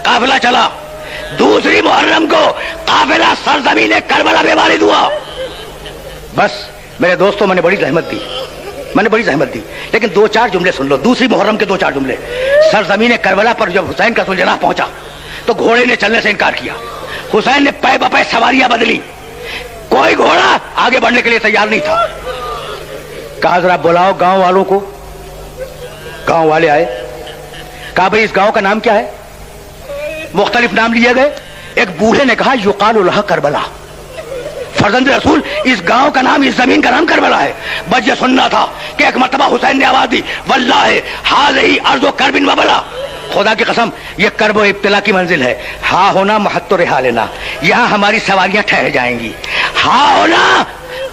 काफिला चला। दूसरी मुहर्रम को काफिला सरजमीन करबला में वारिद हुआ। बस मेरे दोस्तों, मैंने बड़ी जहमत दी, लेकिन दो चार जुमले सुन लो। दूसरी मुहर्रम के दो चार जुमले। सरजमीन करबला पर जब हुसैन का सुलझना पहुंचा तो घोड़े ने चलने से इनकार किया। हुसैन ने पै बपै सवारियां बदली, कोई घोड़ा आगे बढ़ने के लिए तैयार नहीं था। कहा जरा बुलाओ गांव वालों को। गांव वाले आए। कहा भाई इस गांव का नाम क्या है? मुख्तलिफ नाम लिए गए। एक बूढ़े ने कहा युकालु लहा करबला। फर्जंद रसूल, इस गांव का नाम, इस जमीन का नाम करबला है। बस ये सुनना था कि एक मर्तबा हुसैन ने आवाज दी, वल्लाहि हाज़िही अर्ज़ु करबिन व बला। खुदा की कसम, ये कर्ब व इब्तिला की मंजिल है। हाँ होना महत्तो रिहा लेना, यहाँ हमारी सवारियां ठहर जाएंगी। हाँ होना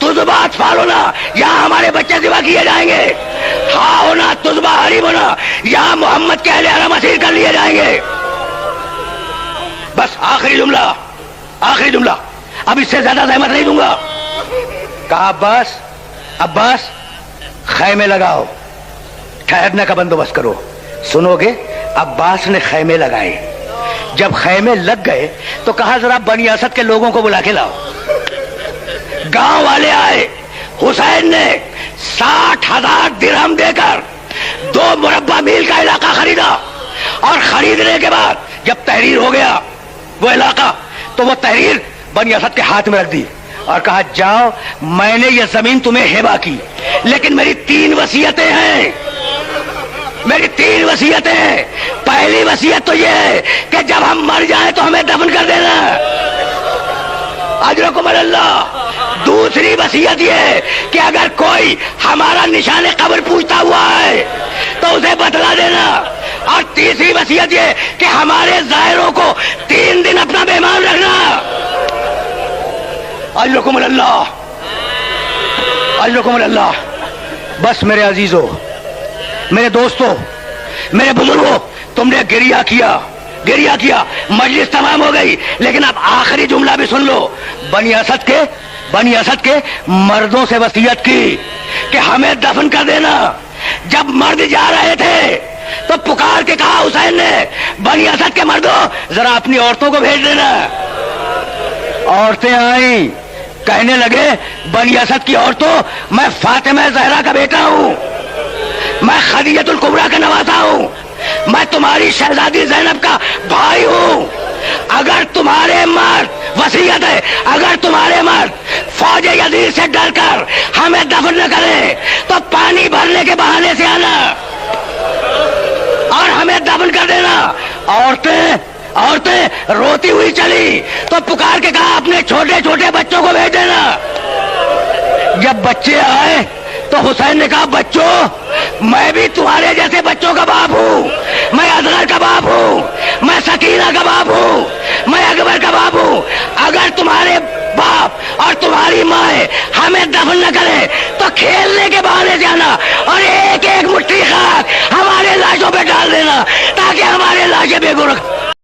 तुझबा अतफाल होना, यहाँ हमारे बच्चे ज़िबा किए जाएंगे। हाँ होना तुझबा हरीब होना, यहाँ मोहम्मद के अहले हरम असीर कर लिए जाएंगे। बस आखिरी जुमला, अब इससे ज्यादा जहमत नहीं दूंगा। कहा अब्बास, अब्बास खैमे लगाओ, ठहरने का बंदोबस्त करो। सुनोगे? अब्बास ने खैमे लगाए। जब खैमे लग गए तो कहा जरा बनी असद के लोगों को बुला के लाओ। गांव वाले आए। हुसैन ने 60,000 दिरहम देकर 2 मुरब्बा मील का इलाका खरीदा, और खरीदने के बाद जब तहरीर हो गया वो इलाका, तो वो तहरीर बनी असद के हाथ में रख दी और कहा जाओ, मैंने ये जमीन तुम्हें हिबा की, लेकिन मेरी 3 वसीयतें हैं। पहली वसीयत तो ये है कि जब हम मर जाएं तो हमें दफन कर देना, अजरकुम अल्लाह। दूसरी वसीयत ये है कि अगर कोई हमारा निशाने कब्र पूछता हुआ है तो उसे बतला देना। और तीसरी वसीयत ये कि हमारे ज़ायरों को 3 दिन अपना मेहमान रखना। अजरकुम अल्लाह। बस मेरे अजीजों, मेरे दोस्तों, मेरे बुजुर्गों, तुमने गिरिया किया, मजलिस तमाम हो गई, लेकिन अब आखिरी जुमला भी सुन लो। बनी असद के मर्दों से वसीयत की कि हमें दफन कर देना। जब मर्द जा रहे थे तो पुकार के कहा हुसैन ने, बनी असद के मर्दों जरा अपनी औरतों को भेज देना। औरतें आई, कहने लगे बनी असद की औरतों, मैं फातिमा ज़हरा का बेटा हूं, मैं खदीजतुल कुबरा का नवासा हूं, मैं तुम्हारी शहजादी ज़ैनब का भाई हूं। अगर तुम्हारे मर्द, वसीयत है, अगर तुम्हारे मर्द फौज यजीद से डरकर हमें दफन न करें तो पानी भरने के बहाने से आना और हमें दफन कर देना। औरतें रोती हुई चली तो पुकार के कहा अपने छोटे छोटे बच्चों को भेज देना। जब बच्चे आए तो हुसैन ने कहा बच्चों, मैं भी तुम्हारे जैसे बच्चों का बाप हूं। मैं असगर का बाप हूं, मैं सकीना का बाप हूं, मैं अकबर का बाप हूं। अगर तुम्हारे बाप और तुम्हारी माँ हमें दफन न करे तो खेलने के बहाने से आना और एक एक मुट्ठी खाक हमारे लाशों पे डाल देना ताकि हमारे लाशें बेगुनाह